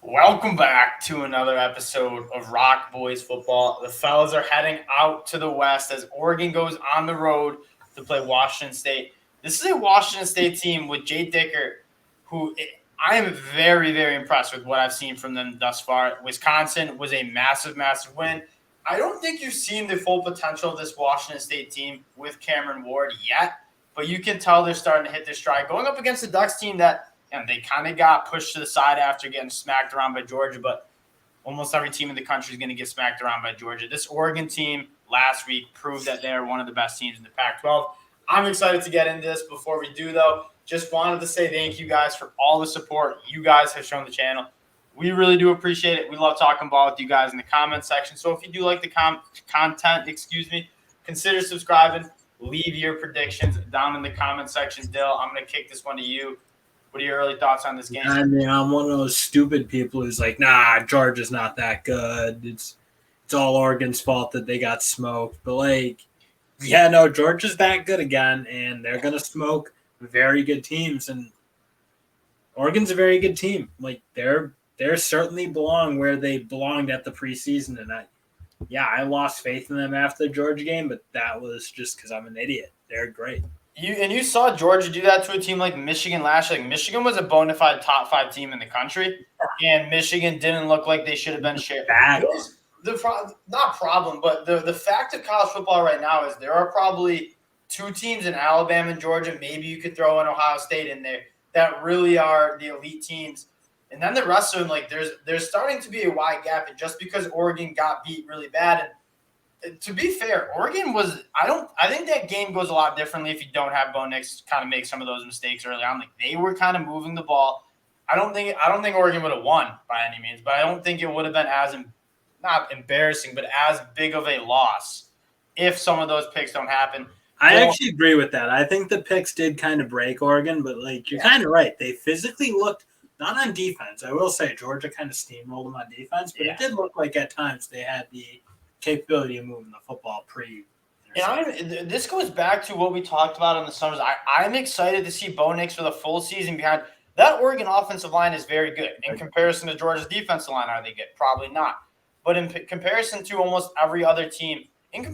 Welcome back to another episode of ROC Boys football. The fellas are heading out to the West as Oregon goes on the road to play Washington State. This is a Washington State team with Jay Dicker, who I am very, very impressed with what I've seen from them thus far. Wisconsin was a massive, massive win. I don't think you've seen the full potential of this Washington State team with Cameron Ward yet, but you can tell they're starting to hit their stride. Going up against the Ducks team that and they kind of got pushed to the side after getting smacked around by Georgia, but almost every team in the country is going to get smacked around by Georgia. This Oregon team last week proved that they're one of the best teams in the Pac-12. I'm excited to get into this. Before we do, though, just wanted to say thank you guys for all the support you guys have shown the channel. We really do appreciate it. We love talking ball with you guys in the comment section. So if you do like the content, consider subscribing. Leave your predictions down in the comment section. Dill, I'm going to kick this one to you. What are your early thoughts on this game? I mean, I'm one of those stupid people who's like, nah, Georgia's not that good. It's all Oregon's fault that they got smoked. But, Georgia's that good again, and they're going to smoke very good teams. And Oregon's a very good team. They're certainly belong where they belonged at the preseason. And I lost faith in them after the Georgia game, but that was just because I'm an idiot. They're great. You saw Georgia do that to a team like Michigan last year. Like Michigan was a bona fide top 5 team in the country, and Michigan didn't look like they should have been shared. Not problem, but the fact of college football right now is there are probably 2 teams in Alabama and Georgia. Maybe you could throw in Ohio State in there that really are the elite teams, and then the rest of them, there's starting to be a wide gap. And just because Oregon got beat really bad, and to be fair, Oregon was – I think that game goes a lot differently if you don't have Bo Nix kind of make some of those mistakes early on. They were kind of moving the ball. I don't think Oregon would have won by any means, but I don't think it would have been as not embarrassing, but as big of a loss if some of those picks don't happen. I actually agree with that. I think the picks did kind of break Oregon, but you're kind of right. They physically looked not on defense. I will say Georgia kind of steamrolled them on defense, but it did look like at times they had the capability of moving the football And this goes back to what we talked about in the summers. I'm excited to see Bo Nix for the full season behind. That Oregon offensive line is very good. In comparison to Georgia's defensive line, are they good? Probably not. But in comparison to almost every other team, they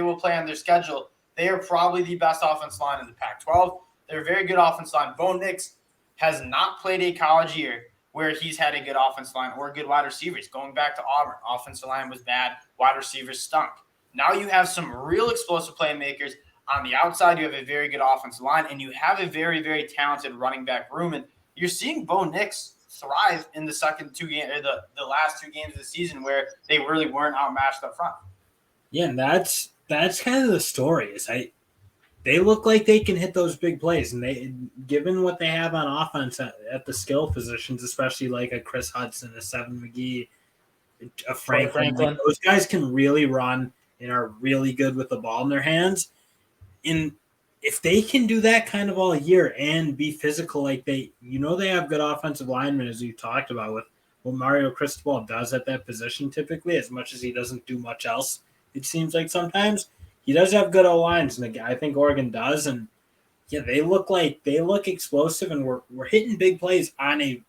will play on their schedule, they are probably the best offensive line in the Pac-12. They're a very good offensive line. Bo Nix has not played a college year where he's had a good offensive line or good wide receivers. Going back to Auburn, offensive line was bad, wide receivers stunk. Now you have some real explosive playmakers. On the outside, you have a very good offensive line, and you have a very, very talented running back room. And you're seeing Bo Nix thrive in the second 2 games, or the last 2 games of the season where they really weren't outmatched up front. Yeah, and that's kind of the story. They look like they can hit those big plays, and they, given what they have on offense at the skill positions, especially like a Chris Hudson, a Seven McGee, a Franklin. Those guys can really run and are really good with the ball in their hands. And if they can do that kind of all year and be physical, they have good offensive linemen, as you talked about, with what Mario Cristobal does at that position typically, as much as he doesn't do much else, it seems like sometimes. He does have good O-lines, and I think Oregon does. And, they look explosive, and we're hitting big plays on a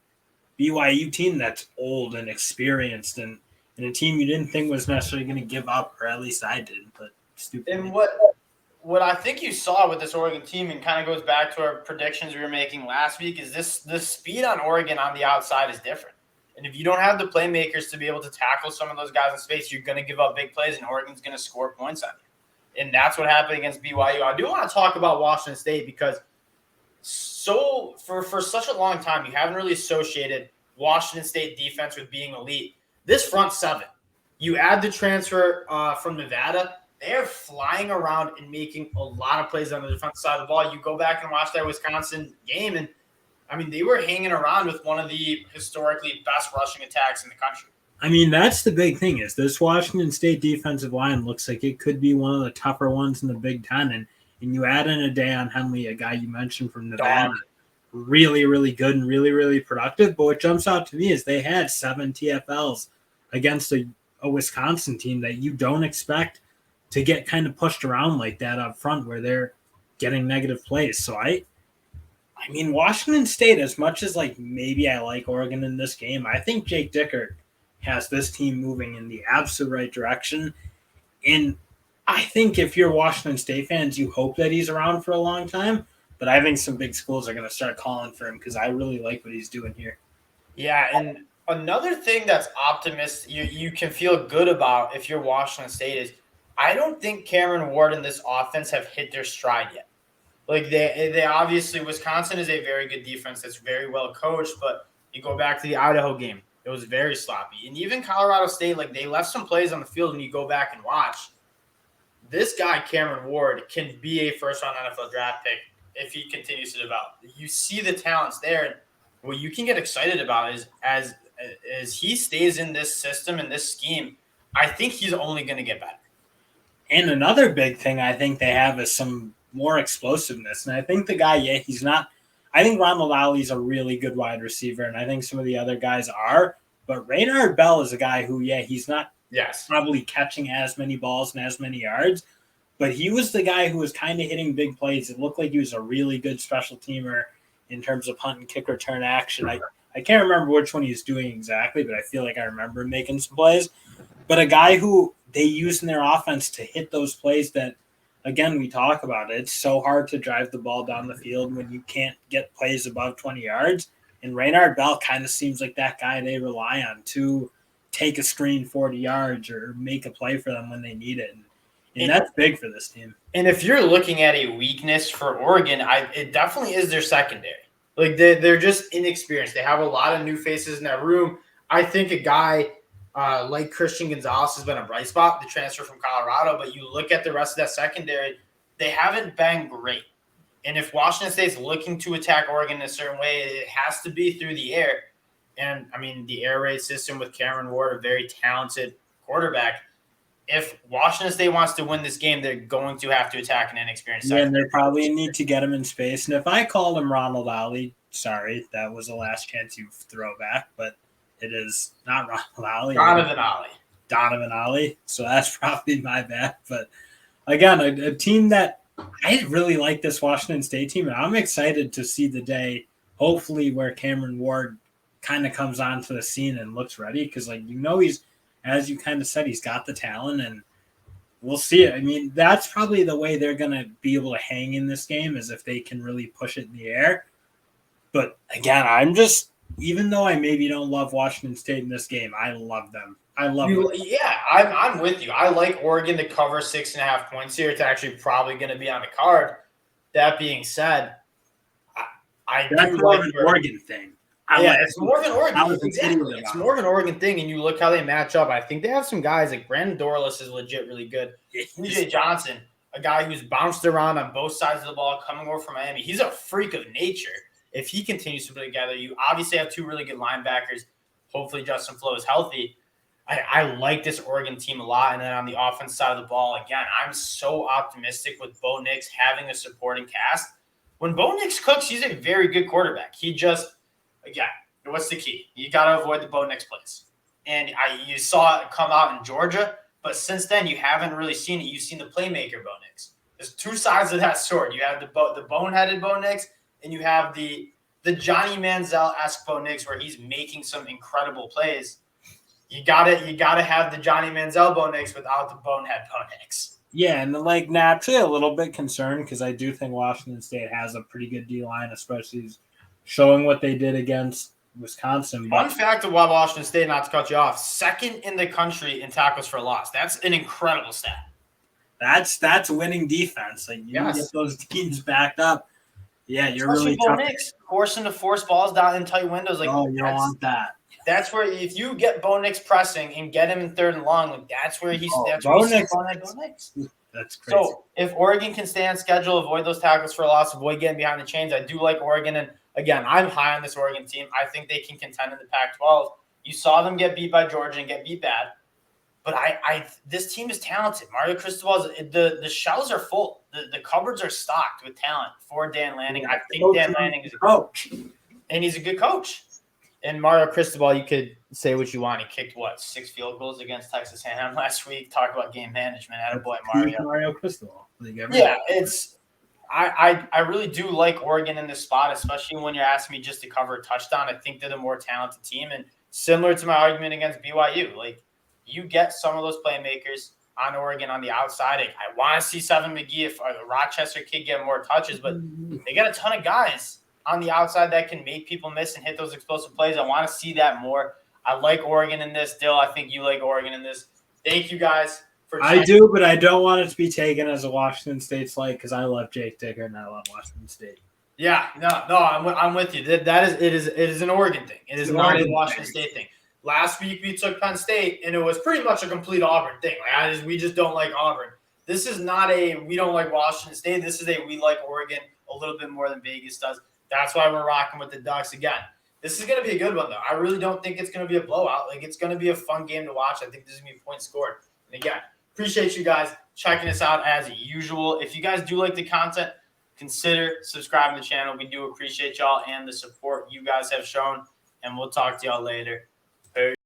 BYU team that's old and experienced and a team you didn't think was necessarily going to give up, or at least I didn't. But stupid. And what I think you saw with this Oregon team, and kind of goes back to our predictions we were making last week, is the speed on Oregon on the outside is different. And if you don't have the playmakers to be able to tackle some of those guys in space, you're going to give up big plays, and Oregon's going to score points on you. And that's what happened against BYU. I do want to talk about Washington State because for such a long time, you haven't really associated Washington State defense with being elite. This front 7, you add the transfer from Nevada, they're flying around and making a lot of plays on the defensive side of the ball. You go back and watch that Wisconsin game, and, they were hanging around with one of the historically best rushing attacks in the country. That's the big thing is this Washington State defensive line looks like it could be one of the tougher ones in the Big Ten. And you add in a Deion Henley, a guy you mentioned from Nevada, really, really good and really, really productive. But what jumps out to me is they had 7 TFLs against a Wisconsin team that you don't expect to get kind of pushed around like that up front where they're getting negative plays. So I mean, Washington State, as much as like maybe I like Oregon in this game, I think Jake Dickert has this team moving in the absolute right direction. And I think if you're Washington State fans, you hope that he's around for a long time. But I think some big schools are going to start calling for him because I really like what he's doing here. Yeah, and another thing that's optimist you can feel good about if you're Washington State is I don't think Cameron Ward and this offense have hit their stride yet. Like they obviously Wisconsin is a very good defense that's very well coached, but you go back to the Idaho game, it was very sloppy. And even Colorado State, like they left some plays on the field and you go back and watch. This guy, Cameron Ward, can be a first-round NFL draft pick if he continues to develop. You see the talents there, and what you can get excited about is as he stays in this system and this scheme, I think he's only going to get better. And another big thing I think they have is some more explosiveness. And I think the guy, he's not – I think Ronald Alley's a really good wide receiver, and I think some of the other guys are. But Raynard Bell is a guy who, he's not probably catching as many balls and as many yards, but he was the guy who was kind of hitting big plays. It looked like he was a really good special teamer in terms of punt and kick return action. I can't remember which one he was doing exactly, but I feel like I remember him making some plays. But a guy who they use in their offense to hit those plays that, again, we talk about it. It's so hard to drive the ball down the field when you can't get plays above 20 yards. And Raynard Bell kind of seems like that guy they rely on to take a screen 40 yards or make a play for them when they need it. And that's big for this team. And if you're looking at a weakness for Oregon, it definitely is their secondary. Like they're just inexperienced. They have a lot of new faces in that room. I think a guy like Christian Gonzalez has been a bright spot, the transfer from Colorado. But you look at the rest of that secondary, they haven't been great. And if Washington State's looking to attack Oregon in a certain way, it has to be through the air. And, I mean, the air raid system with Cameron Ward, a very talented quarterback. If Washington State wants to win this game, they're going to have to attack an inexperienced secondary. And they probably need to get him in space. And if I called him Ronald Alley, sorry, that was the last chance you throw back. But it is not Ronald Alley. Donovan Alley. So that's probably my bad. But, again, a team that I really like this Washington State team. And I'm excited to see the day, hopefully, where Cameron Ward kind of comes onto the scene and looks ready. Because, he's – as you kind of said, he's got the talent, and we'll see it. I mean, that's probably the way they're going to be able to hang in this game is if they can really push it in the air. But, again, even though I maybe don't love Washington State in this game, I love them. I love them. Yeah, I'm with you. I like Oregon to cover 6.5 points here. It's actually probably going to be on the card. That being said, that's more of an Oregon thing. It's more of an Oregon. Exactly. It's more of an Oregon thing, and you look how they match up. I think they have some guys like Brandon Dorlus is legit really good. CJ Johnson, a guy who's bounced around on both sides of the ball, coming over from Miami. He's a freak of nature. If he continues to put together, you obviously have two really good linebackers. Hopefully, Justin Flo is healthy. I like this Oregon team a lot. And then on the offense side of the ball, again, I'm so optimistic with Bo Nix having a supporting cast. When Bo Nix cooks, he's a very good quarterback. Again, what's the key? You got to avoid the Bo Nix plays. And you saw it come out in Georgia, but since then you haven't really seen it. You've seen the playmaker Bo Nix. There's two sides of that sword. You have the boneheaded Bo Nix, and you have the Johnny Manziel-esque Bo Nix where he's making some incredible plays. You gotta have the Johnny Manziel Bo Nix without the bonehead Bo Nix. Yeah, and naturally a little bit concerned because I do think Washington State has a pretty good D-line, especially showing what they did against Wisconsin. Fun fact of why Washington State, not to cut you off, second in the country in tackles for loss. That's an incredible stat. That's winning defense. Get those teams backed up. Yeah, you're really tough. Forcing to force balls down in tight windows. You don't want that. That's where if you get Bo Nix pressing and get him in third and long, that's where he's Bo Nix. That's crazy. So if Oregon can stay on schedule, avoid those tackles for loss, avoid getting behind the chains, I do like Oregon. And again, I'm high on this Oregon team. I think they can contend in the Pac-12. You saw them get beat by Georgia and get beat bad. But this team is talented. Mario Cristobal, the shelves are full. The cupboards are stocked with talent for Dan Lanning. I think Dan Lanning is a coach. And he's a good coach. And Mario Cristobal, you could say what you want. He kicked, 6 field goals against Texas A&M last week. Talk about game management. Attaboy, Mario. Mario Cristobal. Yeah, it's I really do like Oregon in this spot, especially when you're asking me just to cover a touchdown. I think they're the more talented team. And similar to my argument against BYU, like you get some of those playmakers on Oregon on the outside. I want to see Seven McGee if the Rochester kid get more touches, but they got a ton of guys on the outside that can make people miss and hit those explosive plays. I want to see that more. I like Oregon in this. Dill, I think you like Oregon in this. Thank you guys. I do, but I don't want it to be taken as a Washington State slight because I love Jake Digger and I love Washington State. Yeah, no, I'm with you. It is an Oregon thing. It is not a Washington State thing. Last week we took Penn State and it was pretty much a complete Auburn thing. Like we just don't like Auburn. This is not a we don't like Washington State. This is a we like Oregon a little bit more than Vegas does. That's why we're rocking with the Ducks again. This is going to be a good one though. I really don't think it's going to be a blowout. Like it's going to be a fun game to watch. I think this is going to be points scored. And again, appreciate you guys checking us out as usual. If you guys do like the content, consider subscribing to the channel. We do appreciate y'all and the support you guys have shown. And we'll talk to y'all later.